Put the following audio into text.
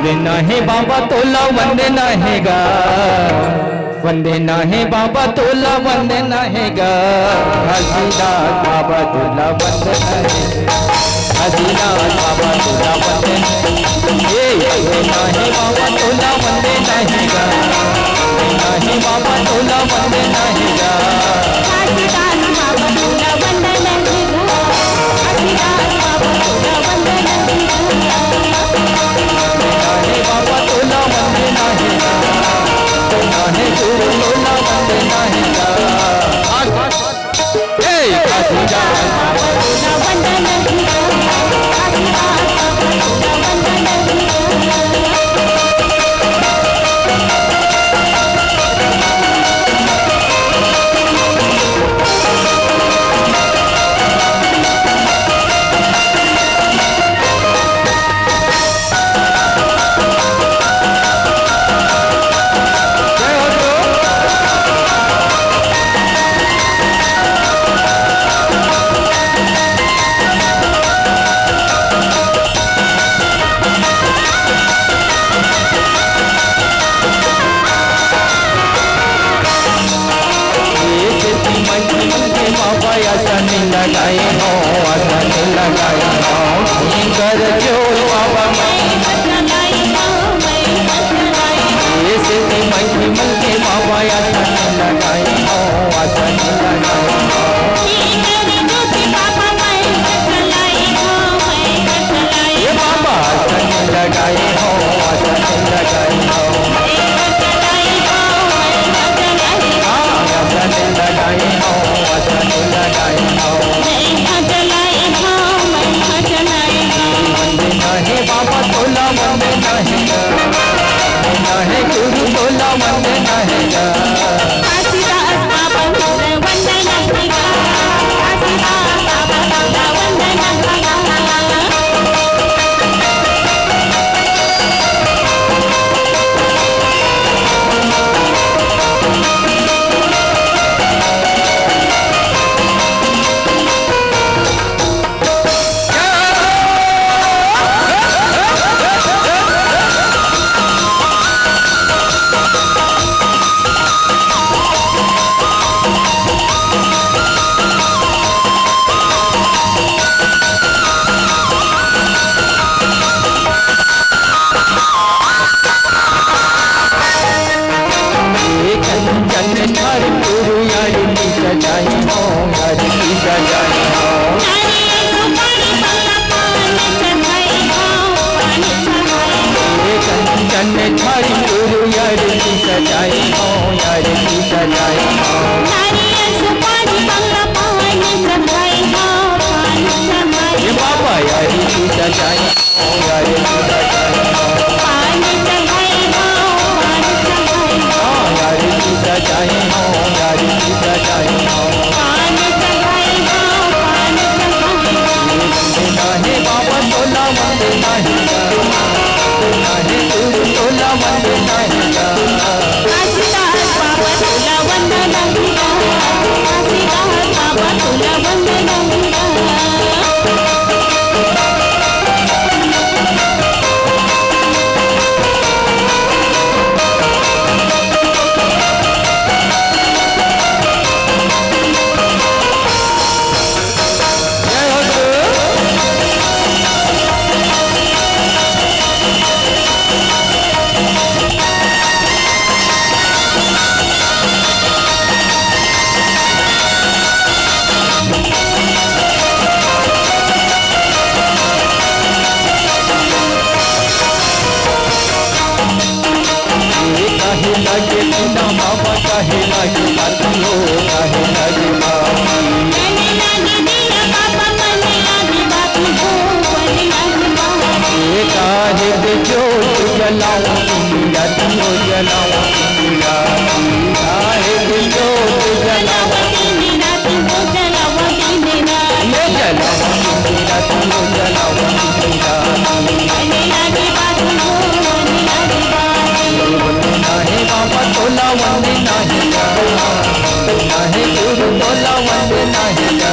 वंदे नाही बाबा तोला वंदे नाही गा, वंदे नाही बाबा तोला वंदे नाही गा, घासीदास बाबा तोला वंदे नाही, घासीदास बाबा तोला वंदे नाही बाबा तोला वंदे नाही गा, नाही बाबा तोला वंदे नाही गा, घासीदास बाबा तोला वंदे नाही गा, घासीदास बाबा तोला वंदे नाही गा, नाही बाबा तोला वंदे नाही गा, नाही गुरु तोला वंदे नाही गा, घासीदास बाबा तोला वंदे नाही गा, घासीदास बाबा तोला वंदे नाही गा। लगाए हो आसन लगाए हो कर जो बाबा ऐसे मन के बाबा आसन लगाए हो आसन लगाए हो ये बाबा आसन लगाए हो आसन लगाए हो आसन लगाए हो आसन लगाए हो नहीं बाबा तोला वंदे नहीं गा, नहीं गुरु तोला वंदे नहीं गा, घासीदास बाबा तोला वंदे नहीं गा, घासीदास बाबा तोला वंदे नहीं गा। सजाई हो घर की सजाई हो कंचन थारी गुरु यार की सजाई हो यार की सजाई हो ये बाबा यार की सजाई हो यार की सजाई हो यार की सजाई हो यार की सजाई हो नहीं बाबा तोला वंदे नहीं गा, नहीं गुरु तोला वंदे नहीं गा, घासीदास बाबा तोला वंदे नहीं गा, घासीदास बाबा तोला वंदे नहीं गा। काहे लगे बिना बाबा काहे लगे बाती हो काहे लगे बाती मने लागे बिना बाबा मने लागे बाती हो मने लागे बाती ये काहे दे जोत जलाऊं इंदिरा तुमो जलाऊं इंदिरा काहे दे जोत जलाऊं इंदिरा तुमो जलाऊं इंदिरा ये जलाऊं इंदिरा तुमो जलाऊं इंदिरा मने लागे बाती हो मने लागे बाती नहीं बाबा तोला वंदे नहीं गा, नहीं गुरु तोला वंदे नहीं गा।